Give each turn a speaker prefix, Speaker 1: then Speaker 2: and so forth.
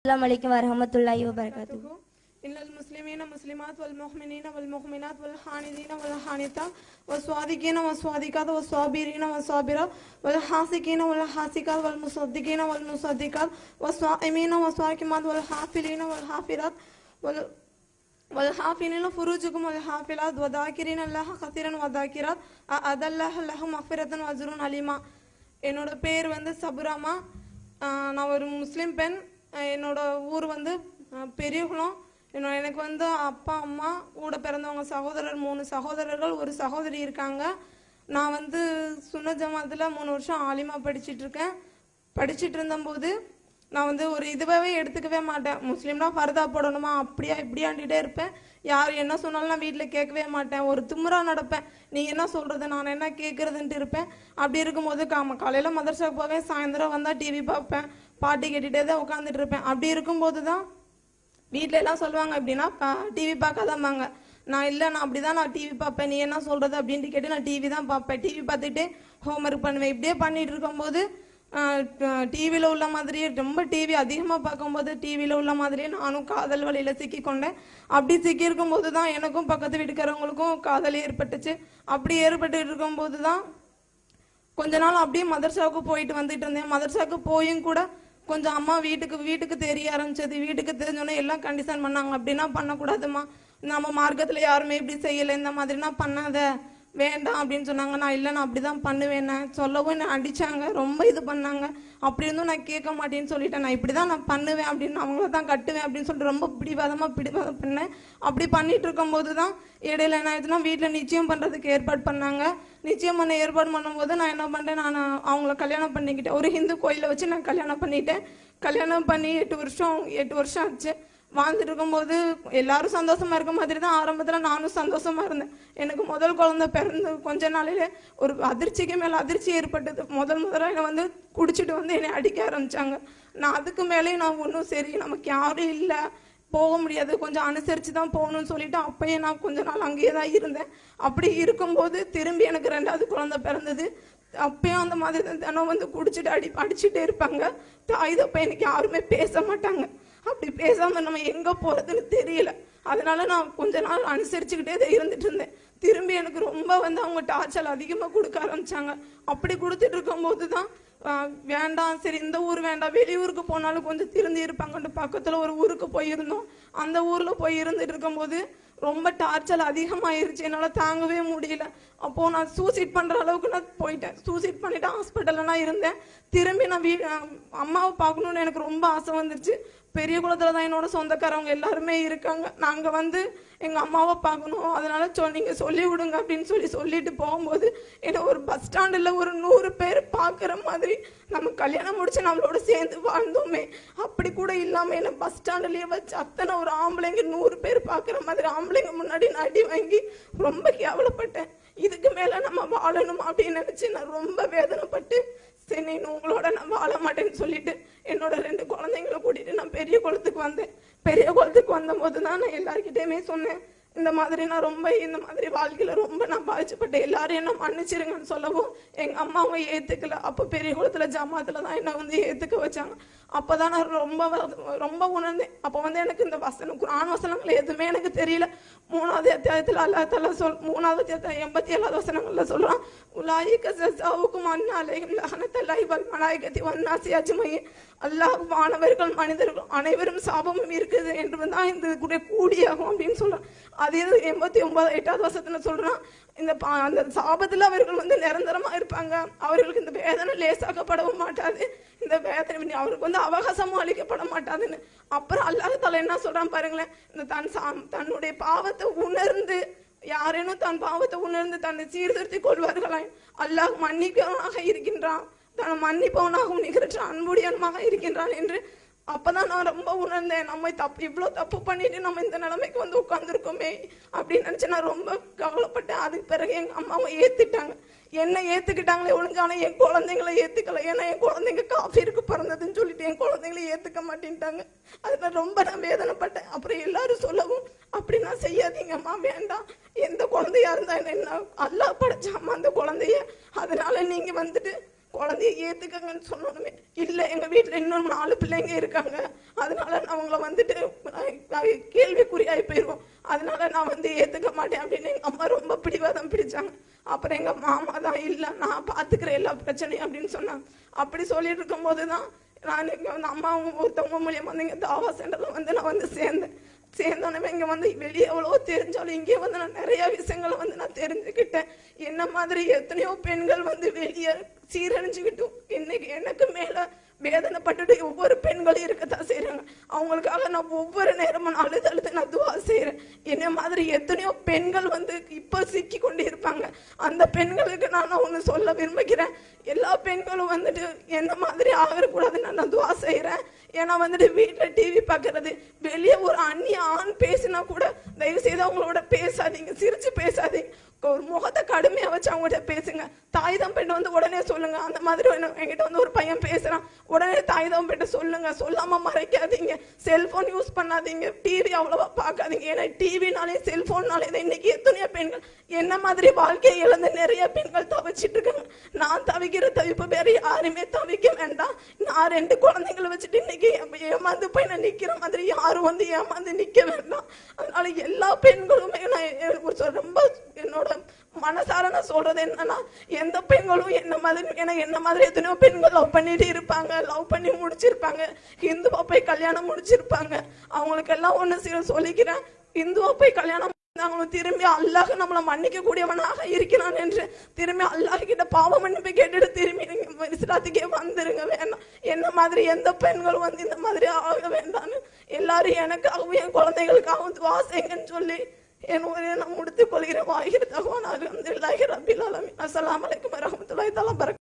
Speaker 1: अस्सलाम वालेकुम वरहमतुल्लाहि वबरकातुहू।
Speaker 2: इन्नल मुस्लिमीन मुस्लिमात वल मुमिनीन वल मुमिनात वल हानिदीन वल हानितात वस्वादिकीन वस्वादिकात वस्वाबिरीन वस्वाबिरात वल हासिकीन वल हासिकात वल मुसद्दिकीन वल मुसद्दिकात वस्वाइमीन वस्वाकिमात वल हाफिलीन वल हाफिरात वल हाफिलीन फुरूजुकुम वल हाफिलात वदाकिरीन अल्लाह कसीरन वदाकिरात अदल्लाह लहु मग़फ़िरतन वअज्रुन अलीमा। என்னோட பேர் வந்து சபுராமா. நான் ஒரு முஸ்லீம் பெண். என்னோட ஊர் வந்து பெரியகுளம். எனக்கு வந்து அப்பா அம்மா கூட பிறந்தவங்க சகோதரர் 3 சகோதரர்கள் ஒரு சகோதரி இருக்காங்க. நான் வந்து சுன்ன ஜமாத்தில் 3 வருஷம் ஆலிமா படிச்சுட்டு இருந்தபோது நான் வந்து ஒரு இதுவாகவே எடுத்துக்கவே மாட்டேன். முஸ்லீம்னா ஃபர்தா போடணுமா அப்படியா இப்படியாண்டிகிட்டே இருப்பேன். யார் என்ன சொன்னாலும் நான் வீட்டில் கேட்கவே மாட்டேன். ஒரு திமிரா நடப்பேன். நீ என்ன சொல்கிறது நான் என்ன கேட்குறதுன்ட்டு இருப்பேன். அப்படி இருக்கும்போது காலையில் மதரசாவுக்கு போவேன். சாயந்தரம் வந்தால் டிவி பார்ப்பேன். பாட்டு கேட்டுகிட்டே தான் உட்காந்துட்டு இருப்பேன். அப்படி இருக்கும்போது தான் வீட்டில் எல்லாம் சொல்லுவாங்க அப்படின்னா டிவி பார்க்காதாம்பாங்க. நான் இல்லை நான் அப்படி தான் நான் டிவி பார்ப்பேன். நீ என்ன சொல்கிறது அப்படின்ட்டு கேட்டு நான் டிவி தான் பார்ப்பேன். டிவி பார்த்துட்டு ஹோம்ஒர்க் பண்ணுவேன். இப்படியே பண்ணிகிட்டு இருக்கும்போது டிவியில் உள்ள மாதிரியே ரொம்ப டிவி அதிகமாக பார்க்கும்போது டிவியில் உள்ள மாதிரியே நானும் காதல் வழியில் சிக்கிக்கொண்டேன். அப்படி சிக்கியிருக்கும்போது தான் எனக்கும் பக்கத்து வீட்டுக்காரவங்களுக்கும் காதல் ஏற்பட்டுச்சு. அப்படி ஏற்பட்டு இருக்கும்போது தான் கொஞ்ச நாள் அப்படியே மதரசாவுக்கு போயிட்டு வந்துட்டு இருந்தேன். மதரசாவுக்கு போயும் கூட கொஞ்சம் அம்மா வீட்டுக்கு தெரிய ஆரம்பிச்சது. வீட்டுக்கு தெரிஞ்சோன்னே எல்லாம் கண்டிஷன் பண்ணாங்க. அப்படின்னா பண்ணக்கூடாதுமா, நம்ம மார்க்கத்தில் யாருமே இப்படி செய்யலை, இந்த மாதிரினா பண்ணாத, வேண்டாம் அப்படின்னு சொன்னாங்க. நான் இல்லை நான் அப்படி தான் பண்ணுவேன் சொல்லவும் என்னை அடித்தாங்க, ரொம்ப இது பண்ணாங்க. அப்படி இருந்தும் நான் கேட்க மாட்டேன்னு சொல்லிட்டேன். நான் இப்படி தான் நான் பண்ணுவேன் அப்படின்னு, அவங்கள தான் கட்டுவேன் அப்படின்னு சொல்லிட்டு ரொம்ப பிடிவாதம் பண்ணேன். அப்படி பண்ணிட்டு இருக்கும்போது தான் இடையில என்ன ஆயிடுச்சுன்னா வீட்டில் நிச்சயம் பண்ணுறதுக்கு ஏற்பாடு பண்ணாங்க. நிச்சயம் பண்ண ஏற்பாடு பண்ணும்போது நான் என்ன பண்ணிட்டேன், நான் அவங்கள கல்யாணம் பண்ணிக்கிட்டேன். ஒரு ஹிந்து கோயிலை வச்சு நான் கல்யாணம் பண்ணிட்டேன். கல்யாணம் பண்ணி 8 வருஷம் ஆச்சு. வாழ்ந்துட்டு இருக்கும்போது எல்லாரும் சந்தோஷமா இருக்க மாதிரி தான் ஆரம்பத்தில் நானும் சந்தோஷமா இருந்தேன். எனக்கு முதல் குழந்தை பிறந்து கொஞ்ச நாளிலே ஒரு அதிர்ச்சிக்கு மேலே அதிர்ச்சி ஏற்பட்டது. முதல்ல என்னை வந்து குடிச்சிட்டு வந்து என்னை அடிக்க ஆரம்பிச்சாங்க. நான் அதுக்கு மேலே நான் ஒன்றும் சரி நமக்கு யாரும் இல்லை, போக முடியாது, கொஞ்சம் அனுசரித்து தான் போகணும்னு சொல்லிட்டு அப்பயே நான் கொஞ்ச நாள் அங்கேயே தான் இருந்தேன். அப்படி இருக்கும்போது திரும்பி எனக்கு 2வது குழந்தை பிறந்தது. அப்பயும் அந்த மாதிரி தினம் வந்து குடிச்சிட்டு அடிச்சுட்டே இருப்பாங்க. தாய் தப்ப எனக்கு யாருமே பேச மாட்டாங்க. அப்படி பேசாமல் நம்ம எங்கே போகிறதுன்னு தெரியல. அதனால நான் கொஞ்ச நாள் அனுசரிச்சுக்கிட்டே தான் இருந்துட்டு இருந்தேன். திரும்பி எனக்கு ரொம்ப வந்து அவங்க டார்ச்சர் அதிகமாக கொடுக்க ஆரம்பித்தாங்க. அப்படி கொடுத்துட்டு இருக்கும்போது தான் வேண்டாம் சரி இந்த ஊர் வேண்டாம், வெளியூருக்கு போனாலும் கொஞ்சம் திருந்தி இருப்பாங்கன்ட்டு பக்கத்தில் ஒரு ஊருக்கு போயிருந்தோம். அந்த ஊரில் போய் இருந்துட்டு இருக்கும்போது ரொம்ப டார்ச்சர் அதிகமாகிருச்சு. என்னால் தாங்கவே முடியல. அப்போது நான் சூசைட் பண்ணுற அளவுக்கு நான் போயிட்டேன். சூசைட் பண்ணிவிட்டு ஹாஸ்பிட்டலில் நான் இருந்தேன். திரும்பி நான் அம்மாவை பார்க்கணுன்னு எனக்கு ரொம்ப ஆசை வந்துருச்சு. பெரிய குளத்தில் தான் என்னோட சொந்தக்காரவங்க எல்லாருமே இருக்காங்க. நாங்கள் வந்து எங்கள் அம்மாவை பார்க்கணும், அதனால நீங்கள் சொல்லி விடுங்க அப்படின்னு சொல்லிட்டு போகும்போது என்னை ஒரு பஸ் ஸ்டாண்டில் ஒரு 100 பேர் பார்க்குற மாதிரி, நம்ம கல்யாணம் முடிச்சு நம்மளோட சேர்ந்து வாழ்ந்தோமே அப்படி கூட இல்லாமல் என்னை பஸ் ஸ்டாண்டுலேயே வச்சு அத்தனை ஒரு ஆம்பளைங்க 100 பேர் பார்க்குற மாதிரி ஆம்பளைங்க முன்னாடி நான் அடி வாங்கி ரொம்ப கேவலப்பட்டேன். இதுக்கு மேலே நம்ம வாழணும் அப்படின்னு நினச்சி நான் ரொம்ப வேதனைப்பட்டு சரி உங்களோட நான் வாழ மாட்டேன்னு சொல்லிட்டு என்னோட 2 குழந்தைங்களை கூட்டிட்டு நான் பெரிய குளத்துக்கு வந்தேன். பெரிய குளத்துக்கு வந்தபோது தான் நான் எல்லாருக்கிட்டையுமே சொன்னேன், இந்த மாதிரி நான் ரொம்ப இந்த மாதிரி வாழ்க்கையில ரொம்ப நான் பாதிச்சுப்பட்டேன், எல்லாரும் என்ன மன்னிச்சிருங்கன்னு சொல்லவும் எங்கள் அம்மா அவங்க ஏற்றுக்கல. அப்போ பெரிய குளத்துல ஜமாத்தில் தான் என்னை வந்து ஏற்றுக்க வச்சாங்க. அப்போ தான் நான் ரொம்ப உணர்ந்தேன். அப்போ வந்து எனக்கு இந்த குர்ஆன் வசனங்கள் எதுவுமே எனக்கு தெரியல. 3வது அத்தியாயத்தில் அல்லாஹ் தஆலா 3வது அத்தியாயம் 87வது வசனங்கள்ல சொல்றான், உலாயிக ஜஸாவுக்கும் அன்ன அலைஹிம் லஅனத்துல்லாஹி வல் மலாயிகத்தி வன் நாஸி அஜ்மஈன். அல்லாஹ் வானவர்கள் மனிதர்கள் அனைவரும் சாபமும் இருக்குது என்று தான் இந்த கூடியாகும் அப்படின்னு சொல்றான். அதே 8வது வசனத்துல சொல்றான், அந்த சாபத்தில் அவர்கள் வந்து நிரந்தரமா இருப்பாங்க, அவர்களுக்கு இந்த வேதனை லேசாக்கப்படவும் மாட்டாது, இந்த வேதனை அவருக்கு வந்து அவகாசமும் அளிக்கப்பட மாட்டாதுன்னு. அப்புறம் அல்லாஹ் தஆலா என்ன சொல்றான் பாருங்களேன், இந்த தன்னுடைய பாவத்தை உணர்ந்து யாரேனும் தன் பாவத்தை உணர்ந்து தன்னை சீர்திருத்தி கொள்வார்களாய் அல்லாஹ் மன்னிப்பவனாக இருக்கின்றான், தன் மன்னிப்பவனாகவும் நிகரற்ற அன்புடையவனாக இருக்கின்றான் என்று. அப்பதான் நான் ரொம்ப உணர்ந்தேன், நம்ம இவ்வளோ தப்பு பண்ணிட்டு நம்ம இந்த நிலைமைக்கு வந்து உட்காந்துருக்கோமே அப்படின்னு நினச்சி நான் ரொம்ப கவலைப்பட்டேன். அதுக்கு பிறகு எங்கள் அம்மாவை ஏற்றுட்டாங்க. என்னை ஏற்றுக்கிட்டாங்களே ஒழுங்கான என் குழந்தைங்களை ஏற்றுக்கல. ஏன்னா என் குழந்தைங்க காஃபிருக்கு பிறந்ததுன்னு சொல்லிட்டு என் குழந்தைங்களை ஏற்றுக்க மாட்டேன்ட்டாங்க. அதில் ரொம்ப நான் வேதனைப்பட்டேன். அப்புறம் எல்லாரும் சொல்லவும் அப்படின்னா செய்யாதீங்கம்மா, வேண்டாம், எந்த குழந்தையா இருந்தா என்ன, அல்லாஹ் படைச்சாம்மா அந்த குழந்தைய, அதனால நீங்கள் வந்துட்டு குழந்தைய ஏற்றுக்கங்கன்னு சொன்னோமே, இல்லை எங்கள் வீட்டில் இன்னும் 4 பிள்ளைங்க இருக்காங்க, அதனால அவங்கள வந்துட்டு கேள்விக்குறியாய் போயிடும், அதனால நான் வந்து ஏத்துக்க மாட்டேன் அப்படின்னு எங்க அம்மா ரொம்ப பிடிவாதம் பிடிச்சாங்க. அப்புறம் எங்க மாமா தான் இல்ல நான் பாத்துக்கிறேன் எல்லா பிரச்சனையும் அப்படின்னு சொன்னாங்க. அப்படி சொல்லிட்டு இருக்கும் போதுதான் நான் இங்க வந்து அம்மா ஒருத்தவங்க மூலியமா வந்து இங்க தாவா சென்டர்ல வந்து நான் வந்து சேர்ந்தோன்னே இங்க வந்து வெளியே எவ்வளவோ தெரிஞ்சாலும் இங்கே வந்து நான் நிறைய விஷயங்களை வந்து நான் தெரிஞ்சுக்கிட்டேன். என்ன மாதிரி எத்தனையோ பெண்கள் வந்து வெளியே சீரழிஞ்சுக்கிட்டும் இன்னைக்கு எனக்கு மேல வேதனைப்பட்டுட்டு ஒவ்வொரு பெண்களும் இருக்கத்தான் செய்யறாங்க. அவங்களுக்காக நான் ஒவ்வொரு நேரமும் அழுது நான் துவா செய்யறேன். என்ன மாதிரி எத்தனையோ பெண்கள் வந்து இப்ப சிக்கி கொண்டு இருப்பாங்க. அந்த பெண்களுக்கு நான் ஒண்ணு சொல்ல விரும்புகிறேன், எல்லா பெண்களும் வந்துட்டு என்ன மாதிரி ஆகக்கூடாதுன்னு நான் துவா செய்யறேன். ஏன்னா வந்துட்டு வீட்டுல டிவி பாக்குறது, வெளியே ஒரு அந்நிய ஆண் பேசினா கூட தயவு செய்து அவங்களோட பேசாதீங்க, சிரிச்சு பேசாதீங்க, ஒரு முகத்தை கடுமையா வச்சு அவங்ககிட்ட பேசுங்க. தாய் தம்பிட்ட வந்து உடனே சொல்லுங்க. அந்த மாதிரி என்கிட்ட வந்து ஒரு பையன் பேசுறான், உடனே தாய் தம்பிட்ட சொல்லுங்க, சொல்லாம மறைக்காதீங்க. செல்போன் யூஸ் பண்ணாதீங்க, டிவி அவ்வளவா பார்க்காதீங்க. ஏன்னா டிவினாலே செல்போன்னாலே இன்னைக்கு எத்தனையோ பெண்கள் என்ன மாதிரி வாழ்க்கையை இழந்து நிறைய பெண்கள் தவிச்சிட்டு இருக்காங்க. நான் தவிக்கிற தவிப்பு வேற யாருமே தவிக்க வேண்டாம். நான் 2 குழந்தைங்களை வச்சுட்டு இன்னைக்கு ஏமாந்து போய் நான் நிக்கிற மாதிரி யாரும் வந்து ஏமாந்து நிக்க வேண்டாம். அதனால எல்லா பெண்களுமே நான் ரொம்ப என்னோட மனசார நான் சொல்றது என்னன்னா, எந்த பெண்களும் என்ன மாதிரி எத்தனையோ பெண்கள் லவ் பண்ணிட்டு இருப்பாங்க, லவ் பண்ணி முடிச்சிருப்பாங்க, இந்துவா போய் கல்யாணம் முடிச்சிருப்பாங்க. அவங்களுக்கு எல்லாம் ஒண்ணு சொல்லிக்கிறேன், இந்துவா போய் கல்யாணம் நாங்களும் திரும்பி அல்லாஹ் நம்மளை மன்னிக்க கூடியவனாக இருக்கிறான் என்று திரும்பி அல்லாஹ் கிட்ட பாவ மன்னிப்பு கேட்டுட்டு திரும்பி நீங்க இஸ்லாத்துக்கே வந்துருங்க. வேண்டாம் என்ன மாதிரி எந்த பெண்களும் வந்து இந்த மாதிரி ஆக வேண்டாம்னு எல்லாரும் எனக்காகவும் என் குழந்தைகளுக்காகவும் துவா செய்யுங்கன்னு சொல்லி என் உரையை நான் முடித்துக் கொள்கிறேன். வாகிர் தகவான் அல்ஹம்துலில்லாஹி ரப்பில் ஆலமீன். அஸ்ஸலாமு அலைக்கும் வரஹ்மத்துல்லாஹி தஆலா.